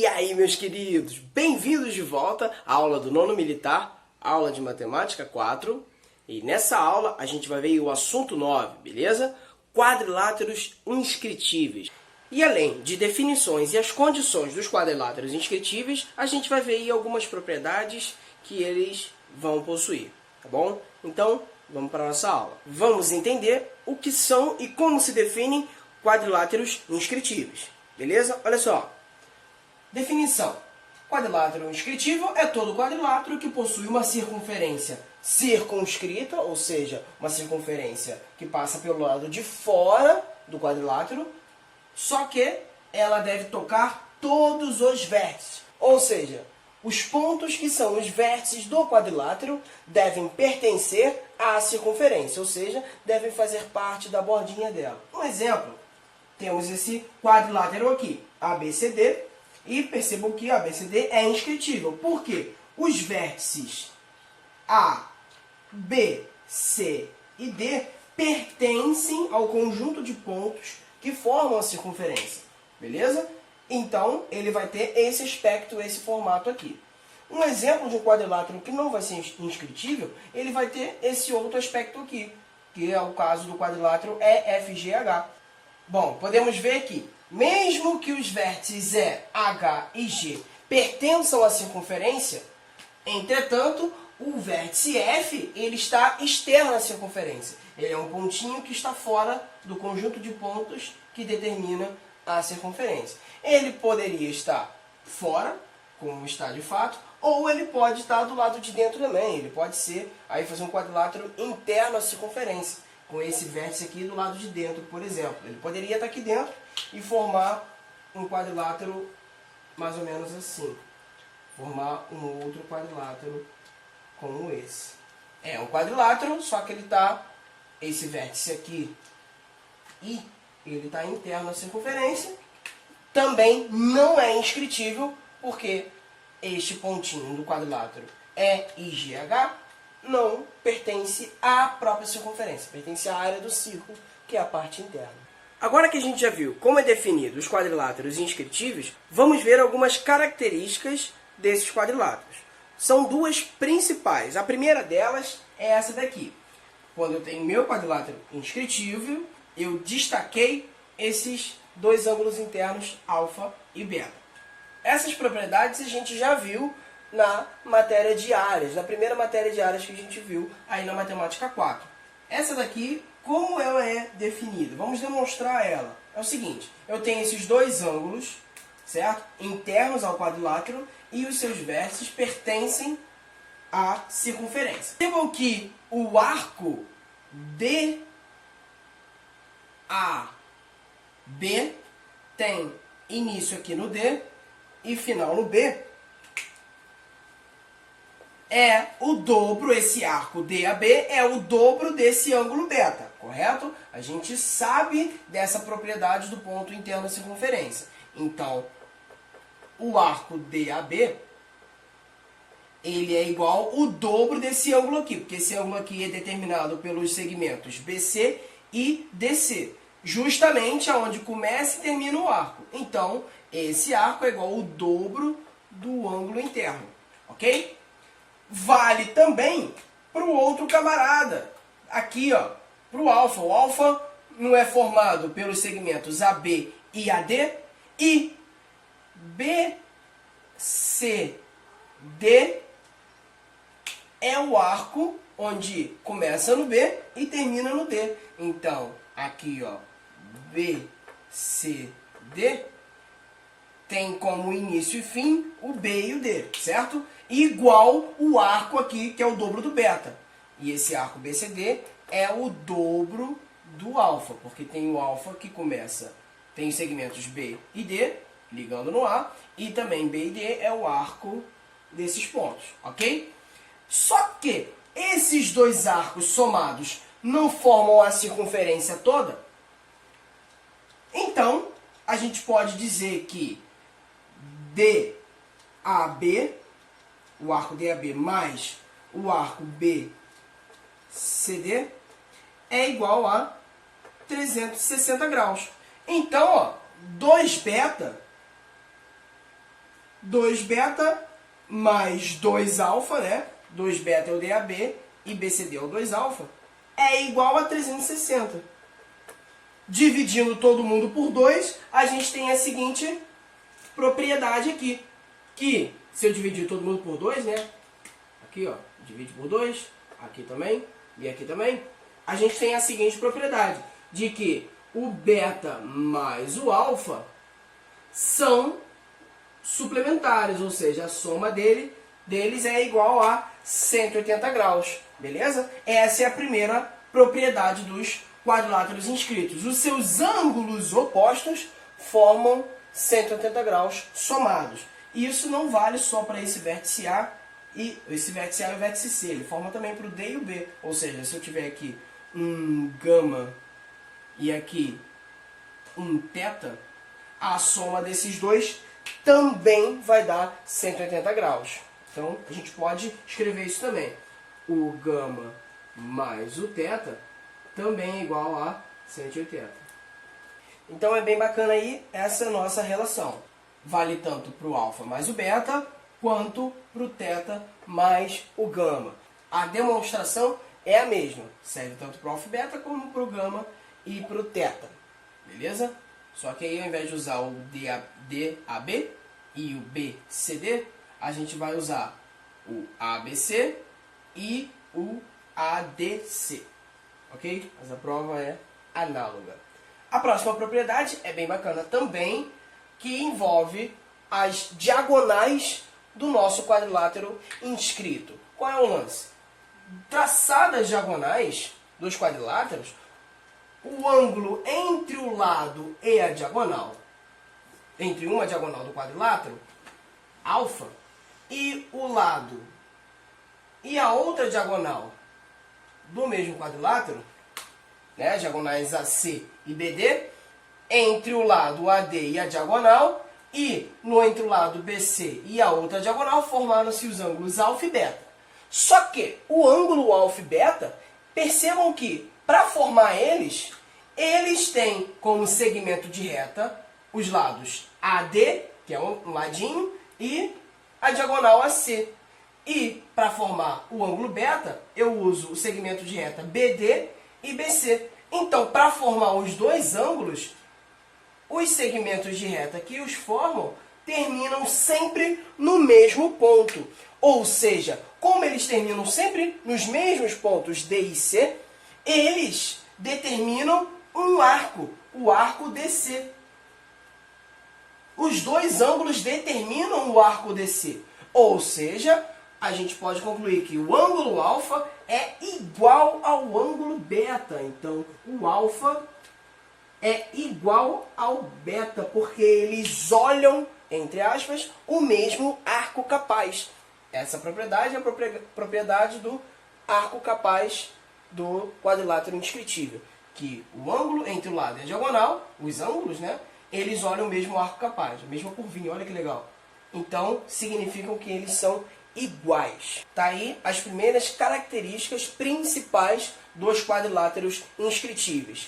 aí, meus queridos? Bem-vindos de volta à aula do nono militar, aula de matemática 4. E nessa aula a gente vai ver o assunto 9, beleza? Quadriláteros inscritíveis. E além de definições e as condições dos quadriláteros inscritíveis, a gente vai ver aí algumas propriedades que eles vão possuir, tá bom? Então, vamos para a nossa aula. Vamos entender o que são e como se definem quadriláteros inscritíveis, beleza? Olha só. Definição. Quadrilátero inscritível é todo quadrilátero que possui uma circunferência circunscrita, ou seja, uma circunferência que passa pelo lado de fora do quadrilátero, só que ela deve tocar todos os vértices. Ou seja, os pontos que são os vértices do quadrilátero devem pertencer à circunferência, ou seja, devem fazer parte da bordinha dela. Um exemplo, temos esse quadrilátero aqui, ABCD, e percebam que a ABCD é inscritível. Por quê? Os vértices A, B, C e D pertencem ao conjunto de pontos que formam a circunferência. Beleza? Então, ele vai ter esse aspecto, esse formato aqui. Um exemplo de um quadrilátero que não vai ser inscritível, ele vai ter esse outro aspecto aqui, que é o caso do quadrilátero EFGH. Bom, podemos ver que, mesmo que os vértices E, H e G pertençam à circunferência, entretanto, o vértice F ele está externo à circunferência. Ele é um pontinho que está fora do conjunto de pontos que determina a circunferência. Ele poderia estar fora, como está de fato, ou ele pode estar do lado de dentro também. Ele pode ser, aí fazer um quadrilátero interno à circunferência, com esse vértice aqui do lado de dentro, por exemplo. Ele poderia estar aqui dentro e formar um quadrilátero mais ou menos assim. Formar um outro quadrilátero como esse. É um quadrilátero, só que ele está, esse vértice aqui, e ele está interno à circunferência. Também não é inscritível, porque este pontinho do quadrilátero EIGH não pertence à própria circunferência, pertence à área do círculo, que é a parte interna. Agora que a gente já viu como é definido os quadriláteros inscritíveis, vamos ver algumas características desses quadriláteros. São duas principais. A primeira delas é essa daqui. Quando eu tenho meu quadrilátero inscritível, eu destaquei esses dois ângulos internos, alfa e beta. Essas propriedades a gente já viu na matéria de áreas, na primeira matéria de áreas que a gente viu aí na matemática 4. Essa daqui, como ela é definida? Vamos demonstrar ela. É o seguinte, eu tenho esses dois ângulos, certo? Internos ao quadrilátero, e os seus vértices pertencem à circunferência. Percebam que o arco DAB tem início aqui no D e final no B. É o dobro, esse arco DAB é o dobro desse ângulo beta, correto? A gente sabe dessa propriedade do ponto interno da circunferência. Então, o arco DAB, ele é igual o dobro desse ângulo aqui, porque esse ângulo aqui é determinado pelos segmentos BC e DC, justamente aonde começa e termina o arco. Então, esse arco é igual ao dobro do ângulo interno, ok? Vale também para o outro camarada, aqui, ó, para o alfa. O alfa não é formado pelos segmentos AB e AD, e BCD é o arco onde começa no B e termina no D. Então, aqui, ó, BCD tem como início e fim o B e o D, certo? Igual o arco aqui, que é o dobro do beta. E esse arco BCD é o dobro do alfa, porque tem o alfa que começa, tem os segmentos B e D, ligando no A, e também B e D é o arco desses pontos, ok? Só que esses dois arcos somados não formam a circunferência toda. Então, a gente pode dizer que DAB, o arco DAB mais o arco BCD, é igual a 360 graus. Então, ó, 2 beta 2 beta mais 2 alfa, né? 2 beta é o DAB e BCD é o 2 alfa, é igual a 360. Dividindo todo mundo por 2, a gente tem a seguinte propriedade aqui. Que, se eu dividir todo mundo por 2, né? Aqui, ó, divide por 2, aqui também e aqui também. A gente tem a seguinte propriedade, de que o beta mais o alfa são suplementares, ou seja, a soma deles é igual a 180 graus, beleza? Essa é a primeira propriedade dos quadriláteros inscritos. Os seus ângulos opostos formam 180 graus somados. Isso não vale só para esse vértice A e esse vértice A e o vértice C. Ele forma também para o D e o B. Ou seja, se eu tiver aqui um gama e aqui um θ, a soma desses dois também vai dar 180 graus. Então, a gente pode escrever isso também. O gama mais o θ também é igual a 180. Então, é bem bacana aí essa nossa relação. Vale tanto para o alfa mais o beta, quanto para o θ mais o gama. A demonstração é a mesma. Serve tanto para o alfa e beta, como para o gama e para o θ. Beleza? Só que aí, ao invés de usar o DAB e o BCD, a gente vai usar o ABC e o ADC. Ok? Mas a prova é análoga. A próxima propriedade é bem bacana também, que envolve as diagonais do nosso quadrilátero inscrito. Qual é o lance? Traçadas as diagonais dos quadriláteros, o ângulo entre o lado e a diagonal, entre uma diagonal do quadrilátero, alfa, e o lado e a outra diagonal do mesmo quadrilátero, né, diagonais AC e BD, entre o lado AD e a diagonal, e entre o lado BC e a outra diagonal, formaram-se os ângulos alfa e beta. Só que o ângulo alfa e beta, percebam que, para formar eles têm como segmento de reta os lados AD, que é um ladinho, e a diagonal AC. E, para formar o ângulo beta, eu uso o segmento de reta BD e BC. Então, para formar os dois ângulos, os segmentos de reta que os formam terminam sempre no mesmo ponto. Ou seja, como eles terminam sempre nos mesmos pontos D e C, eles determinam um arco, o arco DC. Os dois ângulos determinam o arco DC. Ou seja, a gente pode concluir que o ângulo alfa é igual ao ângulo beta. Então, o alfa é igual ao beta, porque eles olham, entre aspas, o mesmo arco capaz. Essa propriedade é a propriedade do arco capaz do quadrilátero inscritível. Que o ângulo entre o lado e a diagonal, os ângulos, né, eles olham o mesmo arco capaz, a mesma curvinha, olha que legal. Então, significam que eles são iguais. Tá aí as primeiras características principais dos quadriláteros inscritíveis.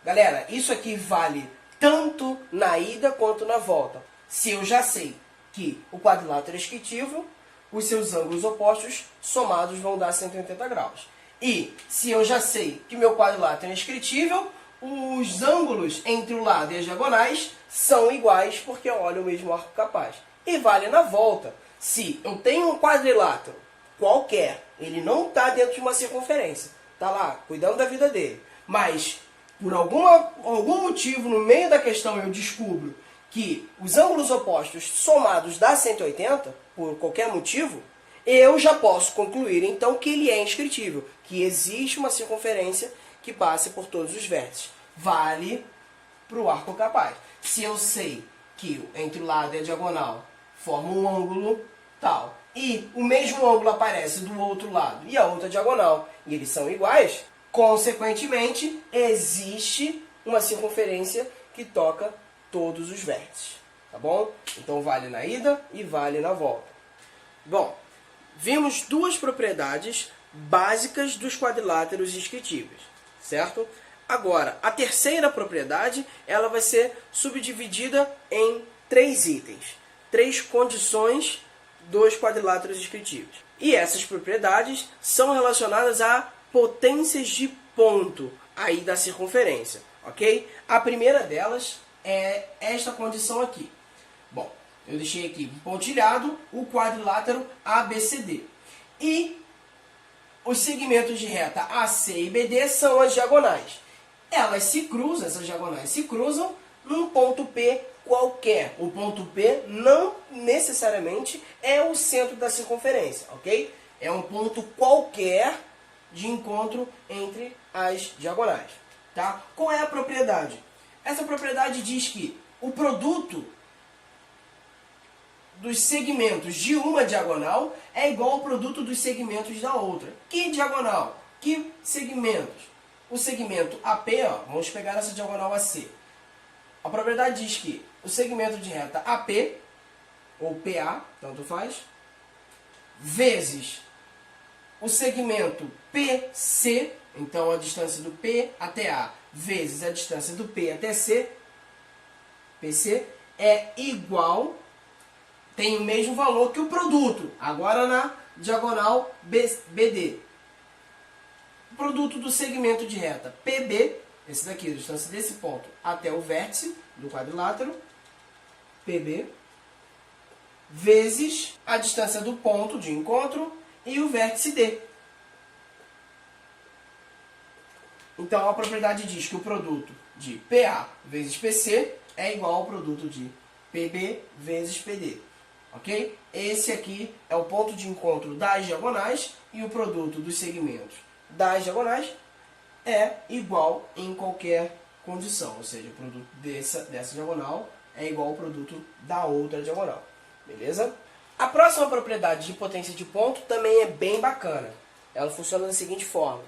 Galera, isso aqui vale tanto na ida quanto na volta. Se eu já sei que o quadrilátero é inscritível, os seus ângulos opostos somados vão dar 180 graus. E se eu já sei que meu quadrilátero é inscritível, os ângulos entre o lado e as diagonais são iguais, porque olham o mesmo arco capaz. E vale na volta. Se eu tenho um quadrilátero qualquer, ele não está dentro de uma circunferência, está lá, cuidando da vida dele, mas por algum motivo no meio da questão eu descubro que os ângulos opostos somados dá 180, por qualquer motivo, eu já posso concluir então que ele é inscritível, que existe uma circunferência que passe por todos os vértices. Vale para o arco capaz. Se eu sei que entre o lado e a diagonal forma um ângulo tal, e o mesmo ângulo aparece do outro lado e a outra diagonal, e eles são iguais, consequentemente, existe uma circunferência que toca todos os vértices. Tá bom? Então vale na ida e vale na volta. Bom, vimos duas propriedades básicas dos quadriláteros inscritíveis, certo? Agora, a terceira propriedade, ela vai ser subdividida em 3 itens. três condições dos quadriláteros descritivos. E essas propriedades são relacionadas a potências de ponto aí da circunferência, ok? A primeira delas é esta condição aqui. Bom, eu deixei aqui pontilhado o quadrilátero ABCD. E os segmentos de reta AC e BD são as diagonais. Elas se cruzam, essas diagonais se cruzam num ponto P qualquer. O ponto P não necessariamente é o centro da circunferência, ok? É um ponto qualquer de encontro entre as diagonais, tá? Qual é a propriedade? Essa propriedade diz que o produto dos segmentos de uma diagonal é igual ao produto dos segmentos da outra. Que diagonal? Que segmentos? O segmento AP, ó, vamos pegar essa diagonal AC. A propriedade diz que o segmento de reta AP, ou PA, tanto faz, vezes o segmento PC, então a distância do P até A, vezes a distância do P até C, PC, é igual, tem o mesmo valor que o produto, agora na diagonal BD. O produto do segmento de reta PB, esse daqui, a distância desse ponto até o vértice do quadrilátero, PB, vezes a distância do ponto de encontro e o vértice D. Então a propriedade diz que o produto de PA vezes PC é igual ao produto de PB vezes PD. Ok? Esse aqui é o ponto de encontro das diagonais e o produto dos segmentos das diagonais é igual em qualquer condição. Ou seja, o produto dessa diagonal é igual ao produto da outra diagonal. Beleza? A próxima propriedade de potência de ponto também é bem bacana. Ela funciona da seguinte forma.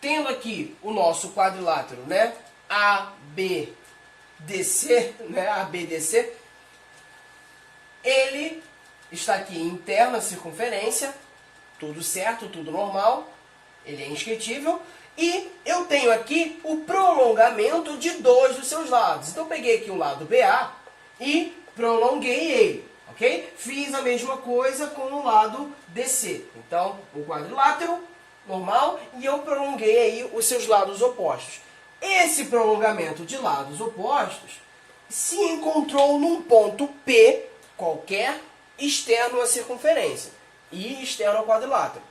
Tendo aqui o nosso quadrilátero, né, ABDC, ele está aqui interno à circunferência, tudo certo, tudo normal, ele é inscritível, e eu tenho aqui o prolongamento de dois dos seus lados. Então eu peguei aqui o lado BA e prolonguei ele, ok? Fiz a mesma coisa com o lado DC. Então, o quadrilátero normal e eu prolonguei aí os seus lados opostos. Esse prolongamento de lados opostos se encontrou num ponto P qualquer externo à circunferência e externo ao quadrilátero.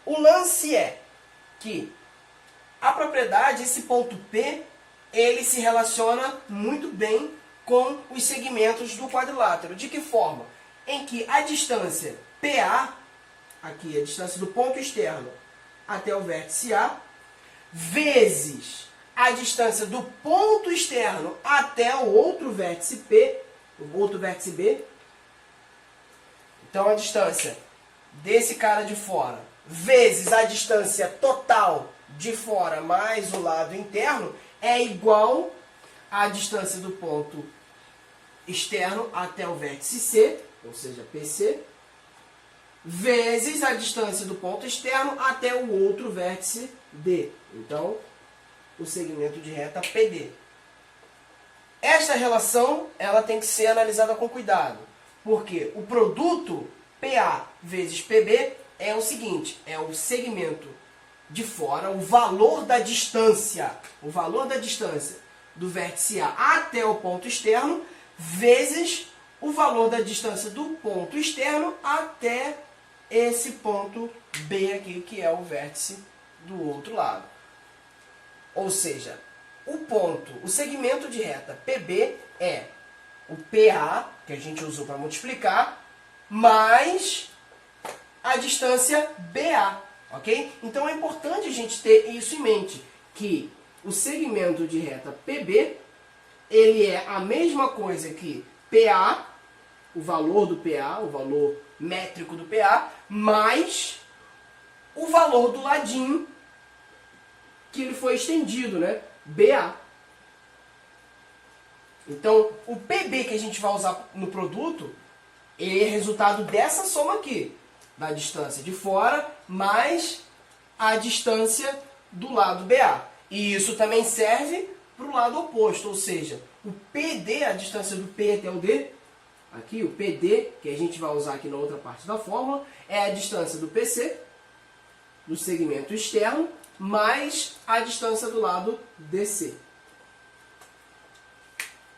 O lance é que a propriedade, esse ponto P, ele se relaciona muito bem com os segmentos do quadrilátero. De que forma? Em que a distância PA, aqui a distância do ponto externo até o vértice A, vezes a distância do ponto externo até o outro vértice P, o outro vértice B. Então a distância desse cara de fora vezes a distância total de fora mais o lado interno é igual à distância do ponto externo até o vértice C, ou seja, PC, vezes a distância do ponto externo até o outro vértice D. Então, o segmento de reta PD. Esta relação ela tem que ser analisada com cuidado, porque o produto PA vezes PB é o seguinte, é o segmento de fora, o valor da distância do vértice A até o ponto externo, vezes o valor da distância do ponto externo até esse ponto B aqui, que é o vértice do outro lado. Ou seja, o segmento de reta PB é o PA, que a gente usou para multiplicar, mais a distância BA, ok? Então é importante a gente ter isso em mente, que o segmento de reta PB, ele é a mesma coisa que PA, o valor do PA, o valor métrico do PA, mais o valor do ladinho que ele foi estendido, né? BA. Então, o PB que a gente vai usar no produto, ele é resultado dessa soma aqui, da distância de fora mais a distância do lado BA. E isso também serve para o lado oposto, ou seja, o PD, a distância do P até o D, aqui o PD, que a gente vai usar aqui na outra parte da fórmula, é a distância do PC, do segmento externo, mais a distância do lado DC.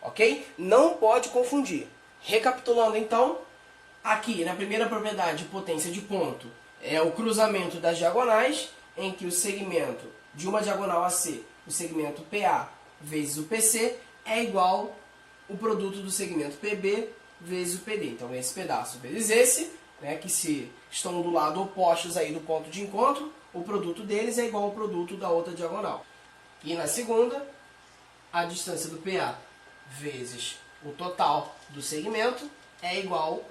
Ok? Não pode confundir. Recapitulando então, aqui na primeira propriedade, potência de ponto, é o cruzamento das diagonais, em que o segmento de uma diagonal AC, o segmento PA vezes o PC, é igual o produto do segmento PB vezes o PD. Então esse pedaço vezes esse, né, que se estão do lado opostos aí do ponto de encontro, o produto deles é igual ao produto da outra diagonal. E na segunda, a distância do PA vezes o total do segmento é igual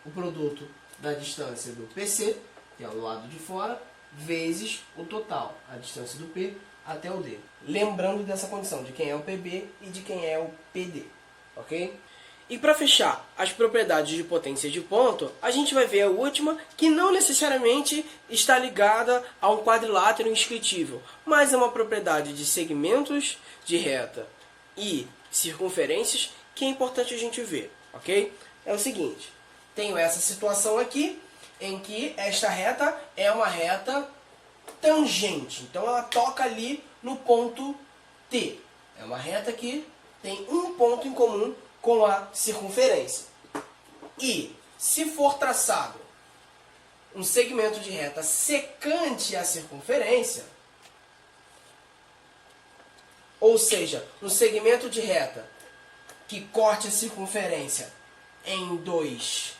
o produto da distância do PC, que é o lado de fora, vezes o total, a distância do P até o D. Lembrando dessa condição de quem é o PB e de quem é o PD, ok? E para fechar as propriedades de potência de ponto, a gente vai ver a última, que não necessariamente está ligada a um quadrilátero inscritível, mas é uma propriedade de segmentos de reta e circunferências que é importante a gente ver, ok? É o seguinte, tenho essa situação aqui, em que esta reta é uma reta tangente, então ela toca ali no ponto T. É uma reta que tem um ponto em comum com a circunferência. E se for traçado um segmento de reta secante à circunferência, ou seja, um segmento de reta que corte a circunferência em dois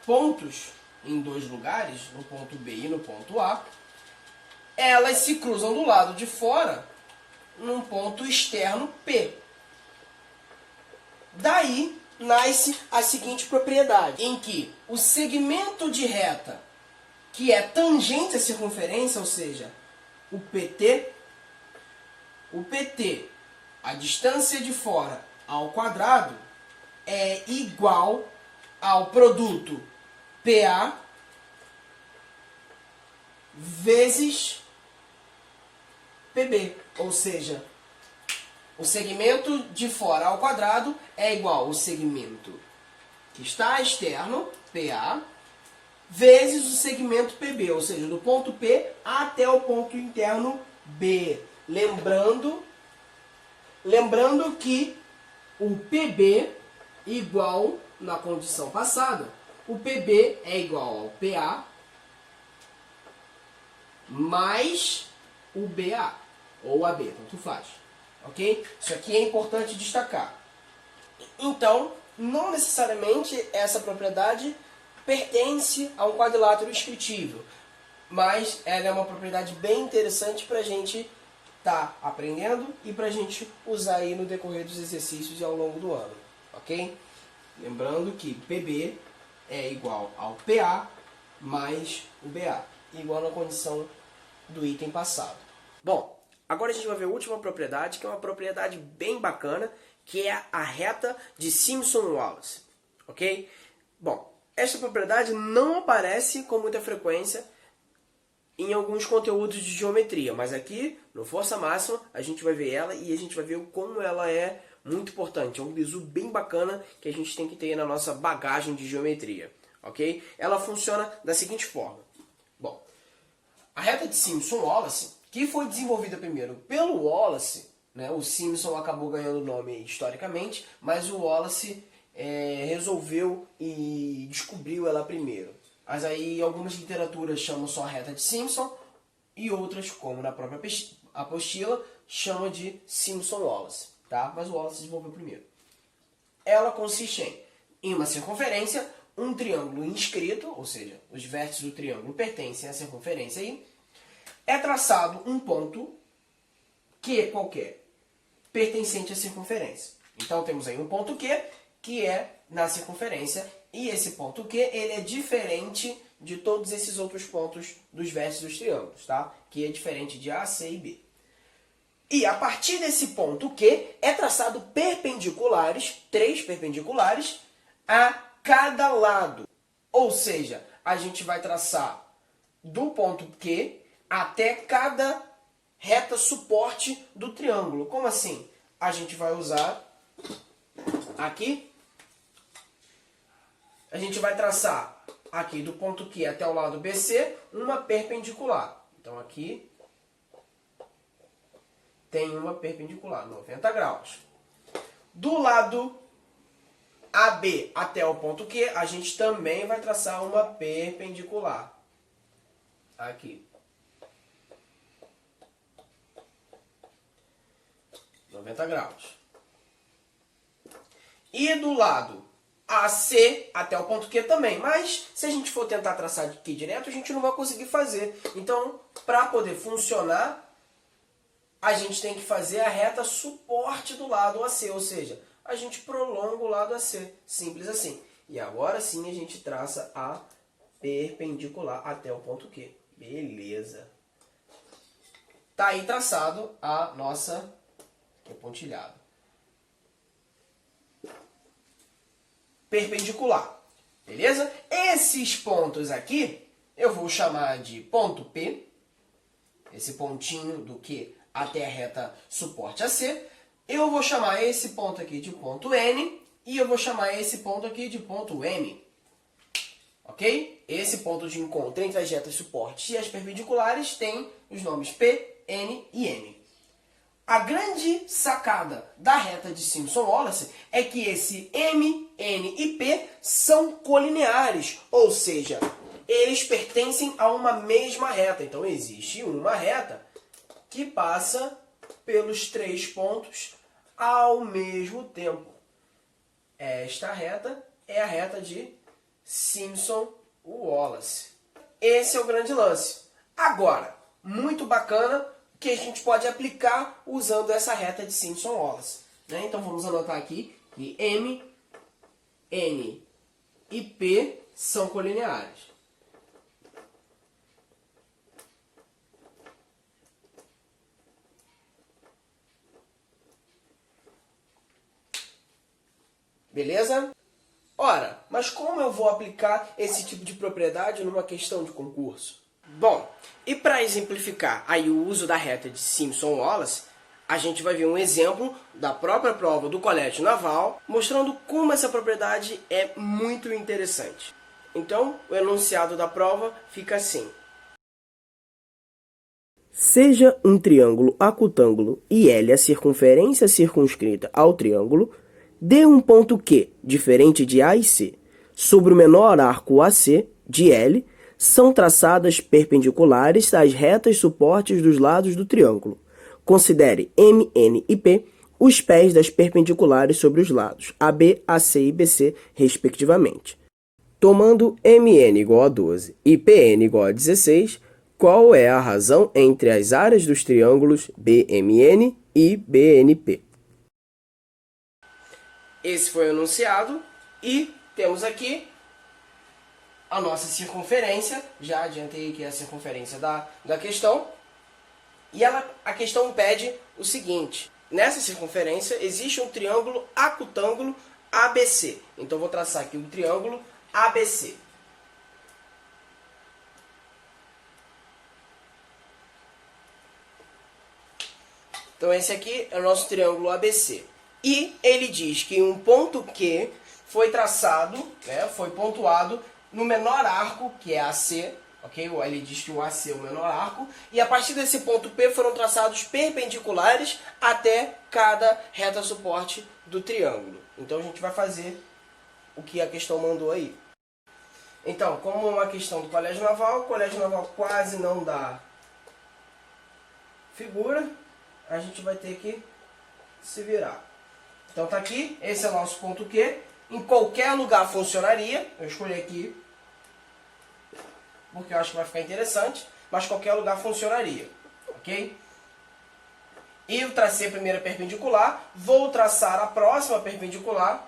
pontos, em dois lugares, no ponto B e no ponto A, elas se cruzam do lado de fora num ponto externo P. Daí nasce a seguinte propriedade, em que o segmento de reta que é tangente à circunferência, ou seja, o PT, a distância de fora ao quadrado, é igual ao produto PA vezes PB, ou seja, o segmento de fora ao quadrado é igual ao segmento que está externo, PA, vezes o segmento PB, ou seja, do ponto P até o ponto interno B. Lembrando que o PB igual, na condição passada, o PB é igual ao PA mais o BA, ou AB, tanto faz. Ok? Isso aqui é importante destacar. Então, não necessariamente essa propriedade pertence a um quadrilátero inscritível, mas ela é uma propriedade bem interessante para a gente estar aprendendo e para a gente usar aí no decorrer dos exercícios e ao longo do ano. Ok? Lembrando que PB é igual ao PA mais o BA, igual na condição do item passado. Bom, agora a gente vai ver a última propriedade, que é uma propriedade bem bacana, que é a reta de Simpson-Wallace. Ok? Bom, esta propriedade não aparece com muita frequência em alguns conteúdos de geometria, mas aqui, no Força Máxima, a gente vai ver ela e a gente vai ver como ela é muito importante. É um bizu bem bacana que a gente tem que ter na nossa bagagem de geometria. Ok? Ela funciona da seguinte forma. Bom, a reta de Simpson-Wallace, que foi desenvolvida primeiro pelo Wallace, né? O Simpson acabou ganhando o nome historicamente, mas o Wallace resolveu e descobriu ela primeiro. Mas aí algumas literaturas chamam só a reta de Simpson e outras, como na própria apostila, chamam de Simpson-Wallace, tá? Mas o Wallace desenvolveu primeiro. Ela consiste em uma circunferência, um triângulo inscrito, ou seja, os vértices do triângulo pertencem à circunferência aí. É traçado um ponto Q qualquer, pertencente à circunferência. Então temos aí um ponto Q, que é na circunferência, e esse ponto Q ele é diferente de todos esses outros pontos dos vértices dos triângulos, tá? Que é diferente de A, C e B. E a partir desse ponto Q é traçado perpendiculares, 3 perpendiculares, a cada lado. Ou seja, a gente vai traçar do ponto Q até cada reta suporte do triângulo. Como assim? A gente vai usar aqui a gente vai traçar aqui do ponto Q até o lado BC uma perpendicular. Então aqui tem uma perpendicular, 90 graus. Do lado AB até o ponto Q, a gente também vai traçar uma perpendicular. Aqui. 90 graus. E do lado AC até o ponto Q também. Mas se a gente for tentar traçar aqui direto, a gente não vai conseguir fazer. Então, para poder funcionar, a gente tem que fazer a reta suporte do lado AC. Ou seja, a gente prolonga o lado AC. Simples assim. E agora sim a gente traça a perpendicular até o ponto Q. Beleza. Tá aí traçado a nossa pontilhado. Perpendicular. Beleza? Esses pontos aqui eu vou chamar de ponto P. Esse pontinho do Q até a reta suporte AC. Eu vou chamar esse ponto aqui de ponto N. E eu vou chamar esse ponto aqui de ponto M. Ok? Esse ponto de encontro entre as retas suporte e as perpendiculares tem os nomes P, N e M. A grande sacada da reta de Simpson-Wallace é que esse M, N e P são colineares, ou seja, eles pertencem a uma mesma reta. Então existe uma reta que passa pelos três pontos ao mesmo tempo. Esta reta é a reta de Simpson-Wallace. Esse é o grande lance. Agora, muito bacana, que a gente pode aplicar usando essa reta de Simpson-Wallace. Né? Então vamos anotar aqui que M, N e P são colineares. Beleza? Ora, mas como eu vou aplicar esse tipo de propriedade numa questão de concurso? Bom, e para exemplificar aí o uso da reta de Simpson-Wallace, a gente vai ver um exemplo da própria prova do Colégio Naval, mostrando como essa propriedade é muito interessante. Então, o enunciado da prova fica assim. Seja um triângulo acutângulo e L a circunferência circunscrita ao triângulo, dê um ponto Q diferente de A e C. Sobre o menor arco AC de L, são traçadas perpendiculares das retas suportes dos lados do triângulo. Considere M, N e P os pés das perpendiculares sobre os lados, AB, AC e BC, respectivamente. Tomando MN igual a 12 e PN igual a 16, qual é a razão entre as áreas dos triângulos BMN e BNP? Esse foi o enunciado e temos aqui a nossa circunferência. Já adiantei aqui a circunferência da questão. E a questão pede o seguinte. Nessa circunferência existe um triângulo acutângulo ABC. Então vou traçar aqui um triângulo ABC. Então esse aqui é o nosso triângulo ABC. E ele diz que um ponto Q foi traçado, né, foi pontuado no menor arco, que é AC, ok? Ele diz que o AC é o menor arco, e a partir desse ponto P foram traçados perpendiculares até cada reta suporte do triângulo. Então a gente vai fazer o que a questão mandou aí. Então, como é uma questão do Colégio Naval, o Colégio Naval quase não dá figura, a gente vai ter que se virar. Então tá aqui, esse é o nosso ponto Q. Em qualquer lugar funcionaria. Eu escolhi aqui porque eu acho que vai ficar interessante, mas qualquer lugar funcionaria, ok? E eu tracei a primeira perpendicular, vou traçar a próxima perpendicular.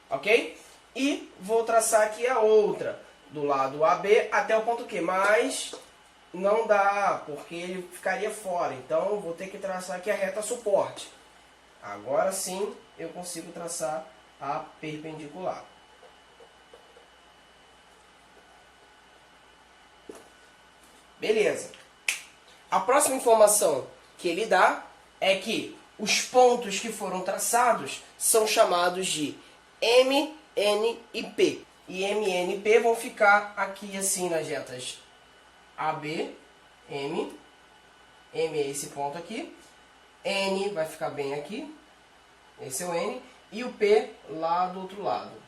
Ok? E vou traçar aqui a outra, do lado AB até o ponto Q, mas não dá, porque ele ficaria fora. Então, vou ter que traçar aqui a reta suporte. Agora sim, eu consigo traçar a perpendicular. Beleza. A próxima informação que ele dá é que os pontos que foram traçados são chamados de M, N e P. E M, N e P vão ficar aqui assim nas retas AB, M. M é esse ponto aqui. N vai ficar bem aqui. Esse é o N. E o P lá do outro lado.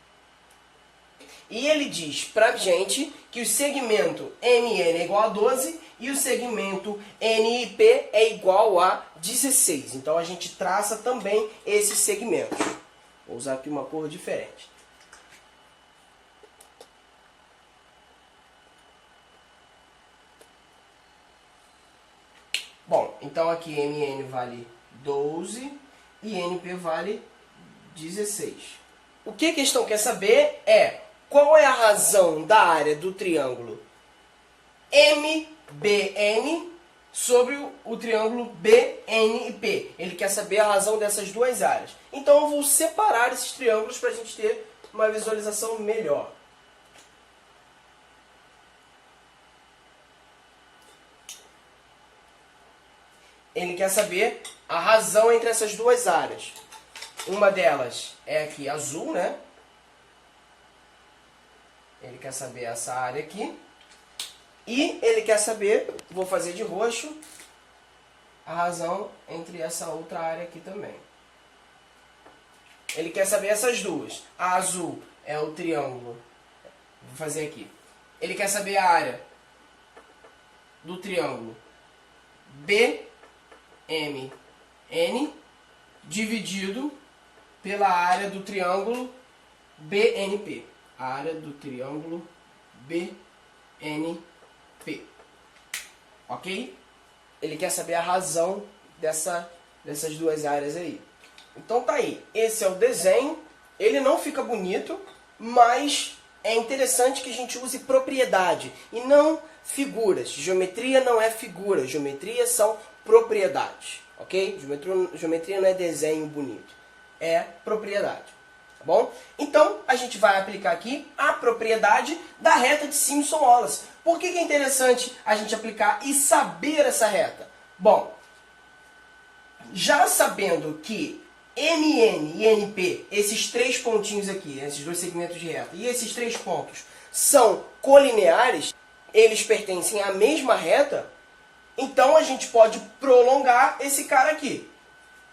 E ele diz pra gente que o segmento MN é igual a 12 e o segmento NIP é igual a 16. Então a gente traça também esses segmentos. Vou usar aqui uma cor diferente. Bom, então aqui MN vale 12 e NP vale 16. O que a questão quer saber é qual é a razão da área do triângulo MBN sobre o triângulo BNP. Ele quer saber a razão dessas duas áreas. Então eu vou separar esses triângulos para a gente ter uma visualização melhor. Ele quer saber a razão entre essas duas áreas. Uma delas é aqui azul, né? Ele quer saber essa área aqui. E ele quer saber, vou fazer de roxo, a razão entre essa outra área aqui também. Ele quer saber essas duas. A azul é o triângulo. Vou fazer aqui. Ele quer saber a área do triângulo BMN dividido pela área do triângulo BNP. A área do triângulo BNP. Ok? Ele quer saber a razão dessas duas áreas aí. Então tá aí. Esse é o desenho. Ele não fica bonito, mas é interessante que a gente use propriedade e não figuras. Geometria não é figura. Geometria são propriedades. Ok? Geometria não é desenho bonito. É propriedade. Tá bom? Então, a gente vai aplicar aqui a propriedade da reta de Simpson-Wallace. Por que é interessante a gente aplicar e saber essa reta? Bom, já sabendo que MN e NP, esses três pontinhos aqui, esses dois segmentos de reta, e esses três pontos são colineares, eles pertencem à mesma reta, então a gente pode prolongar esse cara aqui.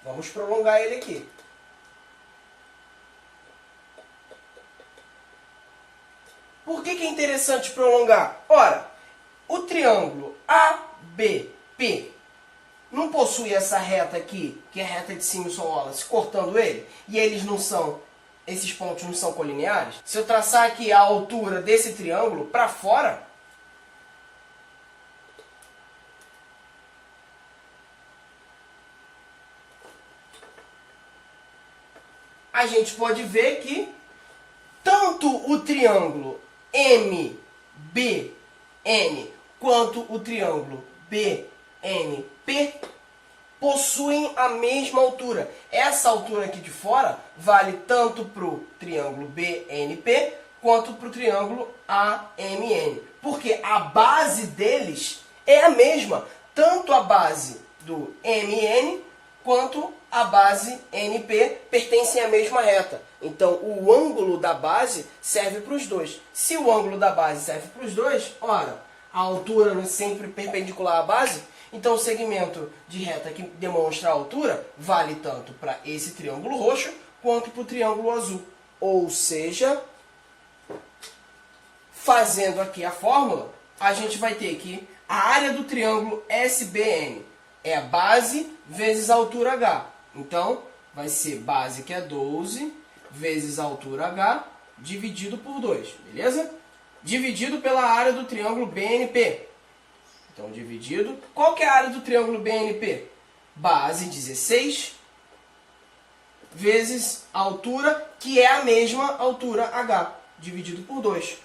Vamos prolongar ele aqui. Por que é interessante prolongar? Ora, o triângulo ABP não possui essa reta aqui, que é a reta de Simpson-Wallace, cortando ele, e esses pontos não são colineares. Se eu traçar aqui a altura desse triângulo para fora, a gente pode ver que tanto o triângulo MBN quanto o triângulo BNP possuem a mesma altura. Essa altura aqui de fora vale tanto para o triângulo BNP quanto para o triângulo AMN. Porque a base deles é a mesma. Tanto a base do MN quanto a base NP pertencem à mesma reta. Então, o ângulo da base serve para os dois. Se o ângulo da base serve para os dois, ora, a altura não é sempre perpendicular à base, então o segmento de reta que demonstra a altura vale tanto para esse triângulo roxo quanto para o triângulo azul. Ou seja, fazendo aqui a fórmula, a gente vai ter que a área do triângulo SBN é a base vezes a altura H. Então, vai ser base que é 12 vezes a altura H dividido por 2, beleza? Dividido pela área do triângulo BNP. Então, dividido... Qual que é a área do triângulo BNP? Base 16 vezes a altura, que é a mesma altura H, dividido por 2.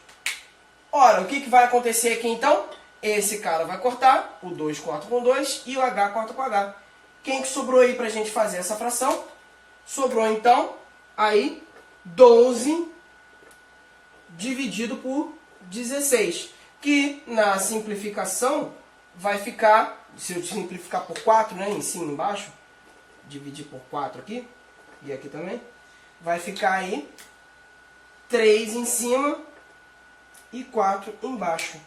Ora, o que vai acontecer aqui então? Esse cara vai cortar, o 2 corta com 2 e o H corta com H. Quem que sobrou aí pra gente fazer essa fração? Sobrou então aí 12 dividido por 16, que na simplificação vai ficar, se eu simplificar por 4, né, em cima e embaixo, dividir por 4 aqui, e aqui também, vai ficar aí 3 em cima e 4 embaixo.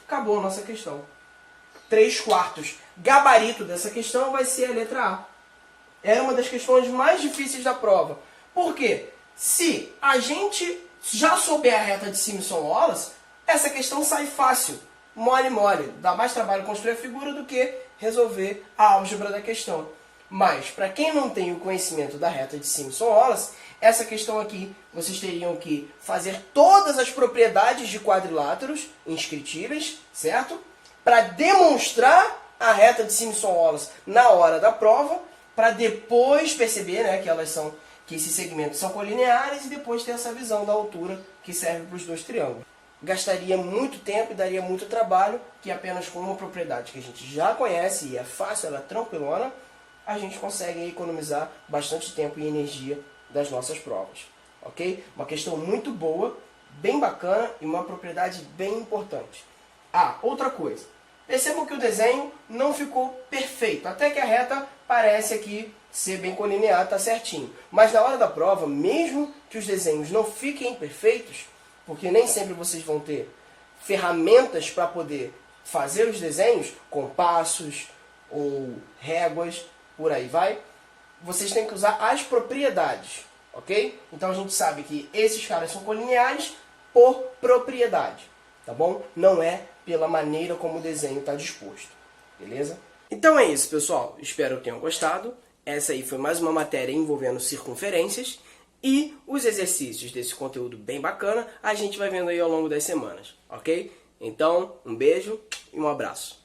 Acabou a nossa questão. 3/4. Gabarito dessa questão vai ser a letra A. Era uma das questões mais difíceis da prova. Por quê? Se a gente já souber a reta de Simpson-Wallace, essa questão sai fácil. Mole, mole. Dá mais trabalho construir a figura do que resolver a álgebra da questão. Mas, para quem não tem o conhecimento da reta de Simpson-Wallace, essa questão aqui, vocês teriam que fazer todas as propriedades de quadriláteros inscritíveis, certo? Para demonstrar a reta de Simpson-Wallace na hora da prova, para depois perceber, né, que esses segmentos são colineares e depois ter essa visão da altura que serve para os dois triângulos. Gastaria muito tempo e daria muito trabalho, que apenas com uma propriedade que a gente já conhece e é fácil, ela é tranquilona, a gente consegue economizar bastante tempo e energia das nossas provas. Ok? Uma questão muito boa, bem bacana e uma propriedade bem importante. Ah, outra coisa. Percebam que o desenho não ficou perfeito, até que a reta parece aqui ser bem colinear, está certinho. Mas na hora da prova, mesmo que os desenhos não fiquem perfeitos, porque nem sempre vocês vão ter ferramentas para poder fazer os desenhos, compassos ou réguas, por aí vai, vocês têm que usar as propriedades, ok? Então a gente sabe que esses caras são colineares por propriedade, tá bom? Não é pela maneira como o desenho está disposto, beleza? Então é isso, pessoal. Espero que tenham gostado. Essa aí foi mais uma matéria envolvendo circunferências e os exercícios desse conteúdo bem bacana a gente vai vendo aí ao longo das semanas, ok? Então, um beijo e um abraço.